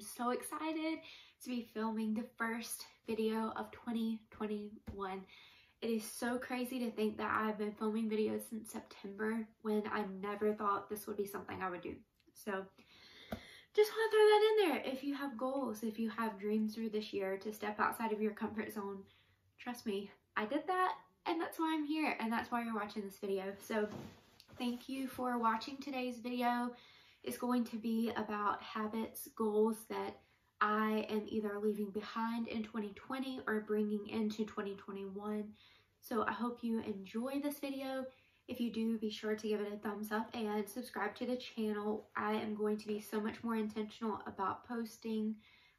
so excited to be filming the first video of 2021. It is so crazy to think that I've been filming videos since September when I never thought this would be something I would do. So just want to throw that in there. If you have goals, if you have dreams through this year to step outside of your comfort zone, trust me, I did that, and that's why I'm here, and that's why you're watching this video. So thank you for watching today's video. It's going to be about habits, goals that I am either leaving behind in 2020 or bringing into 2021. So I hope you enjoy this video. If you do, be sure to give it a thumbs up and subscribe to the channel. I am going to be so much more intentional about posting.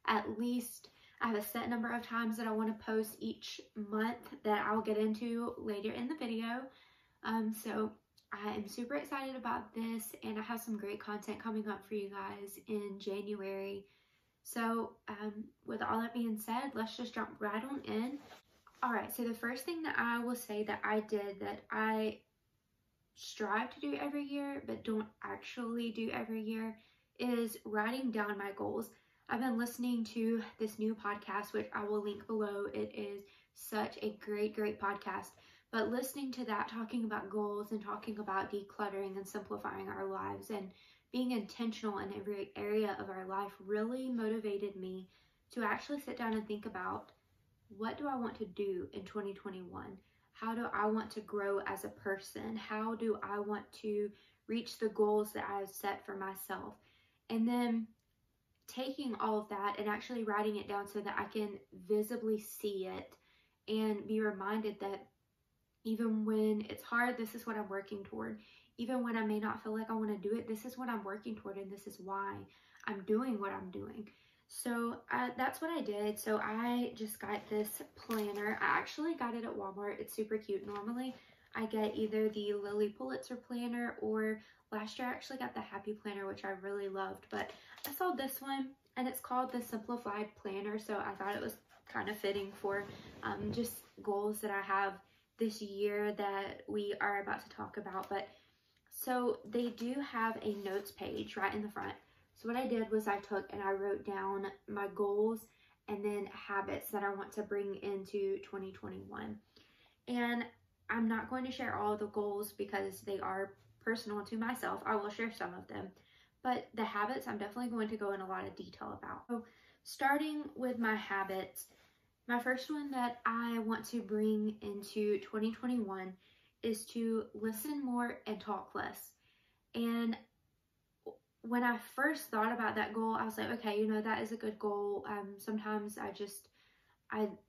At least I have a set number of times that I want to post each month that I'll get into later in the video. So I am super excited about this, and I have some great content coming up for you guys in January. So with all that being said, let's just jump right on in. Alright, so the first thing that I will say that I did that I strive to do every year but don't actually do every year is writing down my goals. I've been listening to this new podcast, which I will link below. It is such a great podcast. But listening to that, talking about goals and talking about decluttering and simplifying our lives and being intentional in every area of our life really motivated me to actually sit down and think about, what do I want to do in 2021? How do I want to grow as a person? How do I want to reach the goals that I've set for myself? And then taking all of that and actually writing it down so that I can visibly see it and be reminded that even when it's hard, this is what I'm working toward. Even when I may not feel like I want to do it, this is what I'm working toward, and this is why I'm doing what I'm doing. So that's what I did. So I just got this planner. I actually got it at Walmart. It's super cute. Normally I get either the Lily Pulitzer planner, or last year I actually got the Happy Planner, which I really loved. But I saw this one, and it's called the Simplified Planner. So I thought it was kind of fitting for just goals that I have this year that we are about to talk about. But so they do have a notes page right in the front. So what I did was I took and I wrote down my goals and then habits that I want to bring into 2021. And I'm not going to share all of the goals because they are personal to myself. I will share some of them, but the habits I'm definitely going to go in a lot of detail about. So starting with my habits, my first one that I want to bring into 2021 is to listen more and talk less. And when I first thought about that goal, I was like, okay, you know, that is a good goal. Sometimes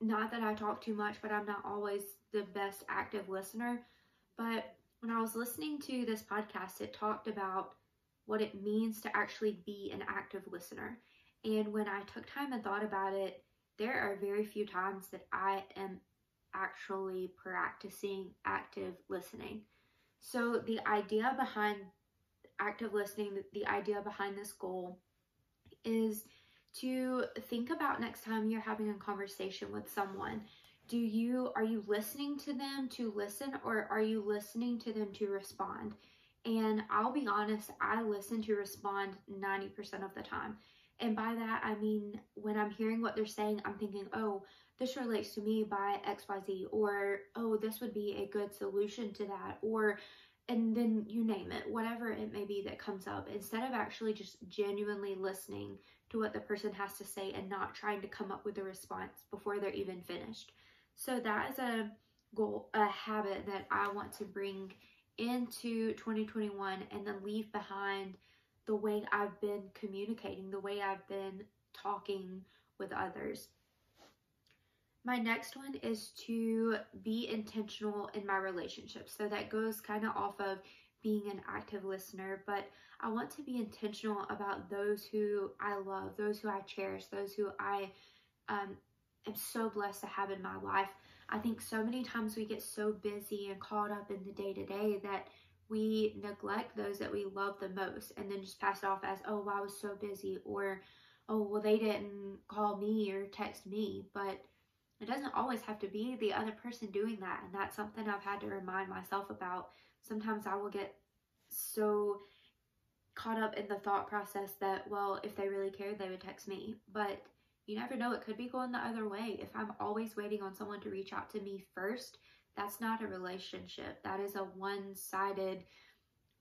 not that I talk too much, but I'm not always the best active listener. But when I was listening to this podcast, it talked about what it means to actually be an active listener. And when I took time and thought about it, there are very few times that I am actually practicing active listening. So the idea behind active listening, the idea behind this goal is to think about next time you're having a conversation with someone. Are you listening to them to listen, or are you listening to them to respond? And I'll be honest, I listen to respond 90% of the time. And by that, I mean, when I'm hearing what they're saying, I'm thinking, oh, this relates to me by XYZ, or, oh, this would be a good solution to that, or, and then you name it, whatever it may be that comes up, instead of actually just genuinely listening to what the person has to say and not trying to come up with a response before they're even finished. So that is a goal, a habit that I want to bring into 2021 and then leave behind the way I've been communicating, the way I've been talking with others. My next one is to be intentional in my relationships. So that goes kind of off of being an active listener, but I want to be intentional about those who I love, those who I cherish, those who I am so blessed to have in my life. I think so many times we get so busy and caught up in the day-to-day that we neglect those that we love the most, and then just pass it off as, oh, well, I was so busy, or, oh, well, they didn't call me or text me. But it doesn't always have to be the other person doing that, and that's something I've had to remind myself about. Sometimes I will get so caught up in the thought process that, well, if they really cared, they would text me. But you never know, it could be going the other way. If I'm always waiting on someone to reach out to me first, that's not a relationship. That is a one-sided,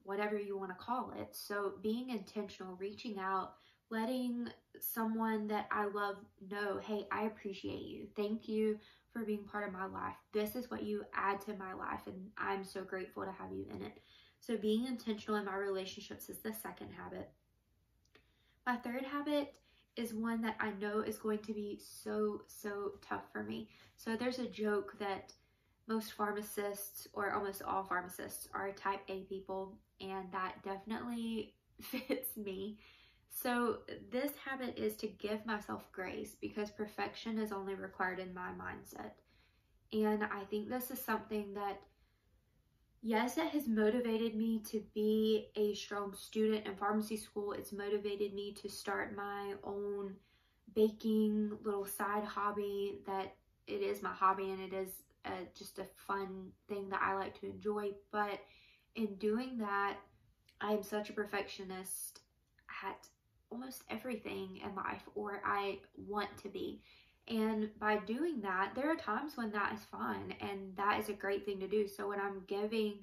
whatever you want to call it. So being intentional, reaching out, letting someone that I love know, hey, I appreciate you. Thank you for being part of my life. This is what you add to my life, and I'm so grateful to have you in it. So being intentional in my relationships is the second habit. My third habit is one that I know is going to be so tough for me. So there's a joke that most pharmacists, or almost all pharmacists, are type A people, and that definitely fits me. So this habit is to give myself grace, because perfection is only required in my mindset. And I think this is something that, yes, it has motivated me to be a strong student in pharmacy school. It's motivated me to start my own baking little side hobby, that it is my hobby and it is just a fun thing that I like to enjoy. But in doing that, I am such a perfectionist at almost everything in life, or I want to be. And by doing that, there are times when that is fun and that is a great thing to do. So when I'm giving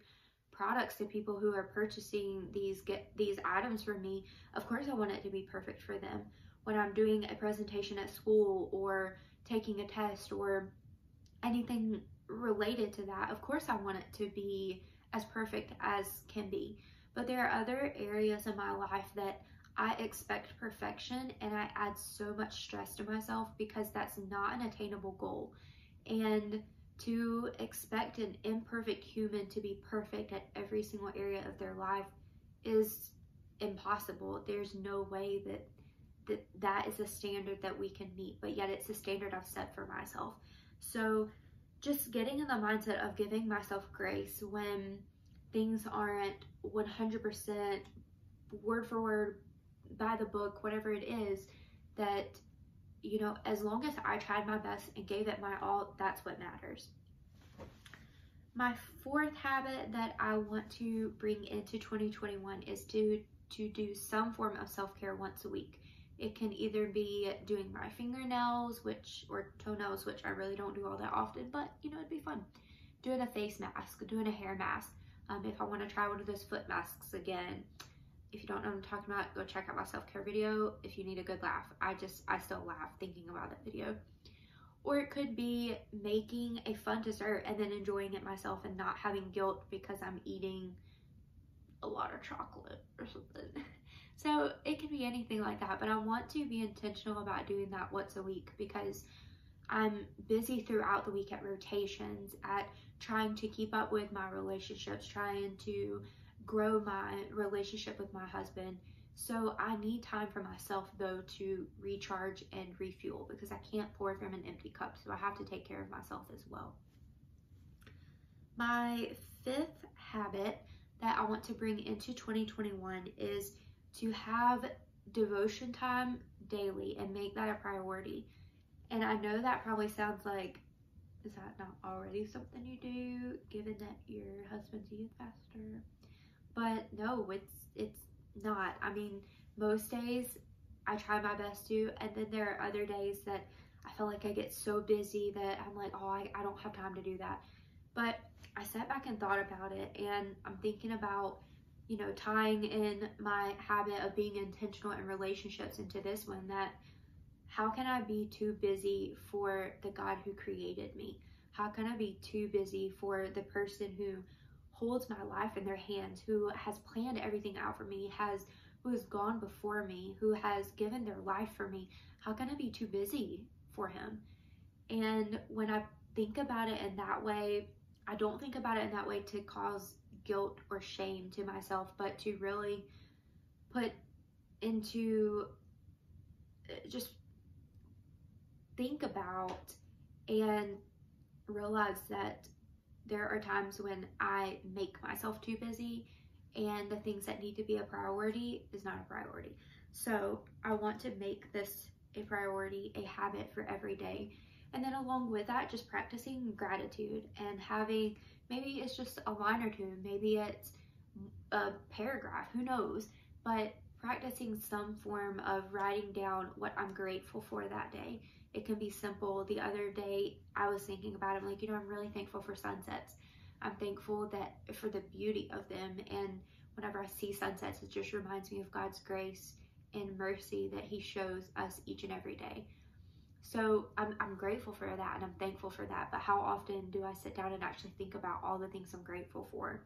products to people who are purchasing these items from me, of course I want it to be perfect for them. When I'm doing a presentation at school or taking a test or anything related to that, of course I want it to be as perfect as can be. But there are other areas in my life that I expect perfection, and I add so much stress to myself because that's not an attainable goal. And to expect an imperfect human to be perfect at every single area of their life is impossible. There's no way that is a standard that we can meet, but yet it's a standard I've set for myself. So just getting in the mindset of giving myself grace when things aren't 100% word for word, by the book, whatever it is, that, you know, as long as I tried my best and gave it my all, that's what matters. My fourth habit that I want to bring into 2021 is to do some form of self-care once a week. It can either be doing my fingernails, or toenails, which I really don't do all that often, but you know, it'd be fun. Doing a face mask, doing a hair mask. If I want to try one of those foot masks again. If you don't know what I'm talking about, go check out my self-care video if you need a good laugh. I still laugh thinking about that video. Or it could be making a fun dessert and then enjoying it myself and not having guilt because I'm eating a lot of chocolate or something. So it can be anything like that, but I want to be intentional about doing that once a week because I'm busy throughout the week at rotations, at trying to keep up with my relationships, trying to grow my relationship with my husband. So I need time for myself though to recharge and refuel, because I can't pour from an empty cup. So I have to take care of myself as well. My fifth habit that I want to bring into 2021 is to have devotion time daily and make that a priority. And I know that probably sounds like, is that not already something you do, given that your husband's a youth pastor? But no, it's not. I mean, most days I try my best to, and then there are other days that I feel like I get so busy that I'm like, oh, I don't have time to do that. But I sat back and thought about it, and I'm thinking about, you know, tying in my habit of being intentional in relationships into this one, that how can I be too busy for the God who created me? How can I be too busy for the person who holds my life in their hands, who has planned everything out for me, who has gone before me, who has given their life for me? How can I be too busy for him? And when I think about it in that way, I don't think about it in that way to cause guilt or shame to myself, but to really put into, just think about and realize that there are times when I make myself too busy and the things that need to be a priority is not a priority. So I want to make this a priority, a habit for every day. And then along with that, just practicing gratitude and having, maybe it's just a line or two, maybe it's a paragraph, who knows? but practicing some form of writing down what I'm grateful for that day. It can be simple. The other day I was thinking about it, I'm like, I'm really thankful for sunsets. I'm thankful that for the beauty of them, and whenever I see sunsets, it just reminds me of God's grace and mercy that He shows us each and every day. So I'm grateful for that, and I'm thankful for that. But how often do I sit down and actually think about all the things I'm grateful for?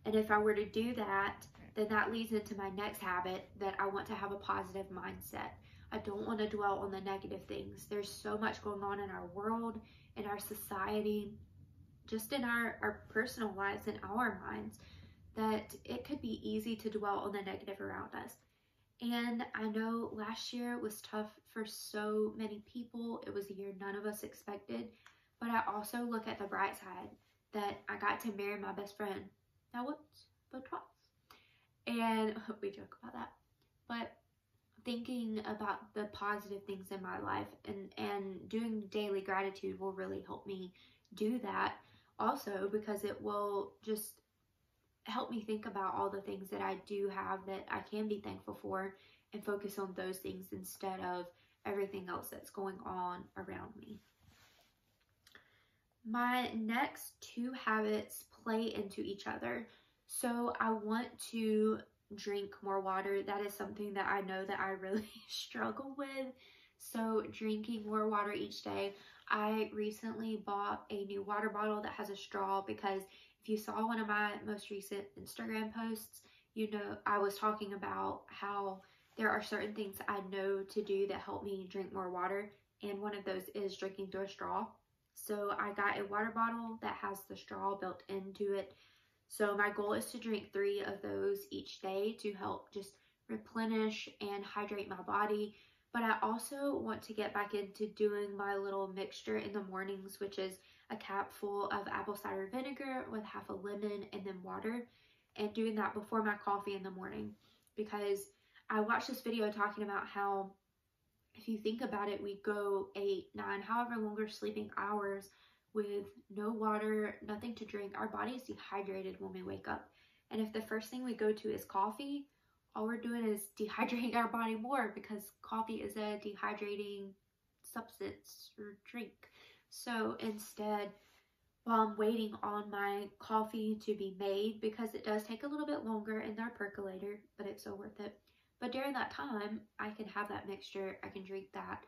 And if I were to do that, then that leads into my next habit, that I want to have a positive mindset. I don't want to dwell on the negative things. There's so much going on in our world, in our society, just in our personal lives, in our minds, that it could be easy to dwell on the negative around us. And I know last year was tough for so many people. It was a year none of us expected. But I also look at the bright side, that I got to marry my best friend. Not once, but twice. And we joke about that. But thinking about the positive things in my life and doing daily gratitude will really help me do that also, because it will just help me think about all the things that I do have that I can be thankful for, and focus on those things instead of everything else that's going on around me. My next two habits play into each other. So I want to drink more water. That is something that I know that I really struggle with. So drinking more water each day. I recently bought a new water bottle that has a straw, because if you saw one of my most recent Instagram posts, I was talking about how there are certain things I know to do that help me drink more water, and one of those is drinking through a straw. So I got a water bottle that has the straw built into it. So my goal is to drink 3 of those each day to help just replenish and hydrate my body. But I also want to get back into doing my little mixture in the mornings, which is a cap full of apple cider vinegar with half a lemon and then water, and doing that before my coffee in the morning. Because I watched this video talking about how, if you think about it, we go 8, 9, however long we're sleeping hours with no water, nothing to drink. Our body is dehydrated when we wake up. And if the first thing we go to is coffee, all we're doing is dehydrating our body more, because coffee is a dehydrating substance or drink. So instead, while I'm waiting on my coffee to be made, because it does take a little bit longer in their percolator, but it's so worth it. But during that time, I can have that mixture, I can drink that,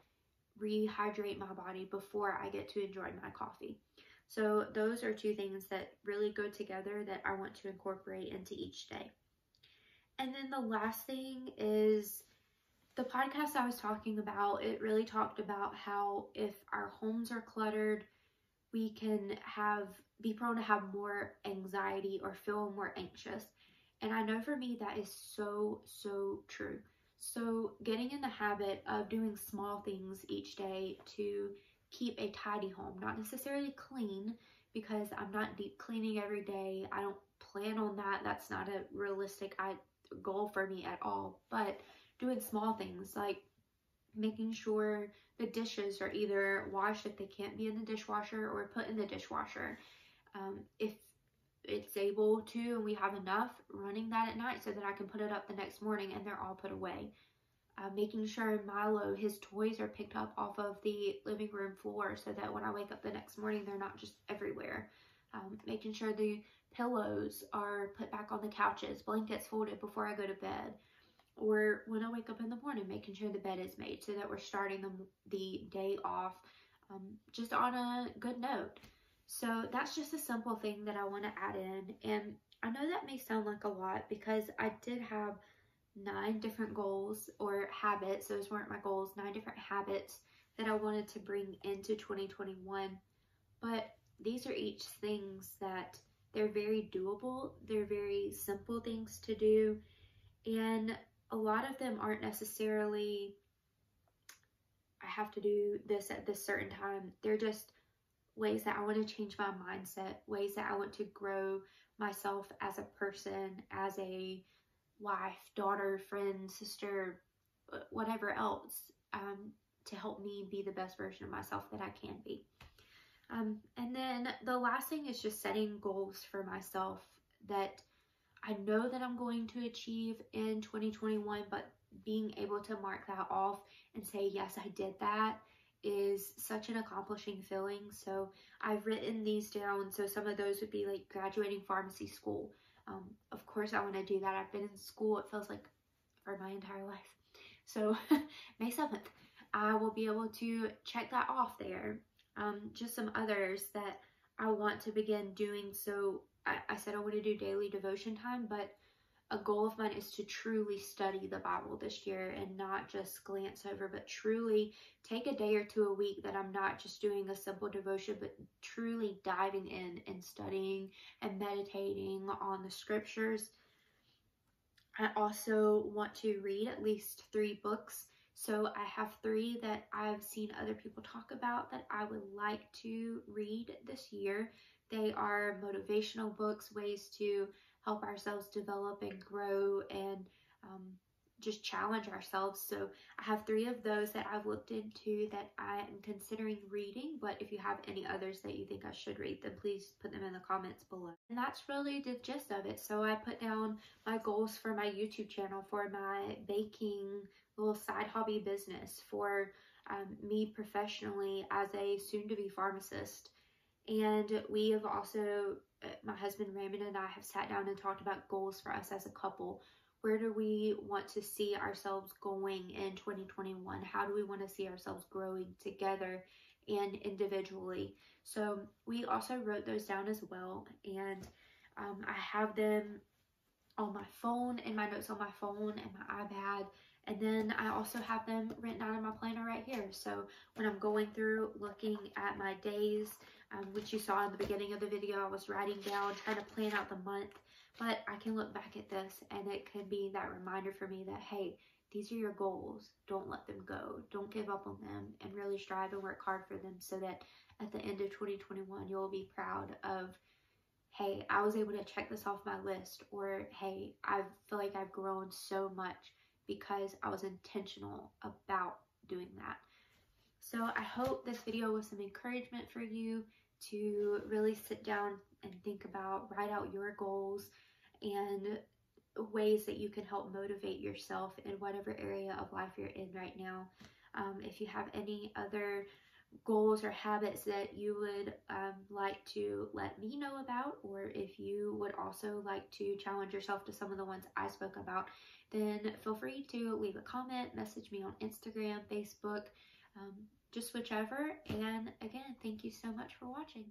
rehydrate my body before I get to enjoy my coffee. So those are 2 things that really go together that I want to incorporate into each day. And then the last thing is the podcast I was talking about. It really talked about how if our homes are cluttered, we can be prone to have more anxiety or feel more anxious. And I know for me that is so, so true. So getting in the habit of doing small things each day to keep a tidy home, not necessarily clean, because I'm not deep cleaning every day. I don't plan on that. That's not a realistic goal for me at all. But doing small things like making sure the dishes are either washed if they can't be in the dishwasher, or put in the dishwasher. If it's able to and we have enough, running that at night so that I can put it up the next morning and they're all put away. Making sure Milo, his toys are picked up off of the living room floor so that when I wake up the next morning, they're not just everywhere. Making sure the pillows are put back on the couches, blankets folded before I go to bed. Or when I wake up in the morning, making sure the bed is made so that we're starting the day off just on a good note. So that's just a simple thing that I want to add in. And I know that may sound like a lot, because I did have 9 different goals or habits. Those weren't my goals, 9 different habits that I wanted to bring into 2021. But these are each things that they're very doable. They're very simple things to do. And a lot of them aren't necessarily, I have to do this at this certain time. They're just ways that I want to change my mindset, ways that I want to grow myself as a person, as a wife, daughter, friend, sister, whatever else, to help me be the best version of myself that I can be. And then the last thing is just setting goals for myself that I know that I'm going to achieve in 2021, but being able to mark that off and say, yes, I did that is such an accomplishing feeling. So I've written these down. So some of those would be like graduating pharmacy school. Of course, I want to do that. I've been in school, it feels like, for my entire life. So May 7th, I will be able to check that off there. Just some others that I want to begin doing. So I said I want to do daily devotion time, but a goal of mine is to truly study the Bible this year and not just glance over, but truly take a day or two a week that I'm not just doing a simple devotion, but truly diving in and studying and meditating on the scriptures. I also want to read at least 3 books. So I have 3 that I've seen other people talk about that I would like to read this year. They are motivational books, ways to help ourselves develop and grow and just challenge ourselves. So I have 3 of those that I've looked into that I am considering reading. But if you have any others that you think I should read, then please put them in the comments below. And that's really the gist of it. So I put down my goals for my YouTube channel, for my baking little side hobby business, for me professionally as a soon-to-be pharmacist. And we have also, my husband Raymond and I have sat down and talked about goals for us as a couple. Where do we want to see ourselves going in 2021? How do we want to see ourselves growing together and individually? So we also wrote those down as well. And I have them on my phone, in my notes on my phone and my iPad. And then I also have them written out in my planner right here. So when I'm going through looking at my days, which you saw in the beginning of the video, I was writing down, trying to plan out the month. But I can look back at this and it can be that reminder for me that, hey, these are your goals. Don't let them go. Don't give up on them, and really strive and work hard for them so that at the end of 2021, you'll be proud of, hey, I was able to check this off my list, or hey, I feel like I've grown so much because I was intentional about doing that. So I hope this video was some encouragement for you to really sit down and think about, write out your goals and ways that you can help motivate yourself in whatever area of life you're in right now. If you have any other goals or habits that you would like to let me know about, or if you would also like to challenge yourself to some of the ones I spoke about, then feel free to leave a comment, message me on Instagram, Facebook, just whichever. And again, thank you so much for watching.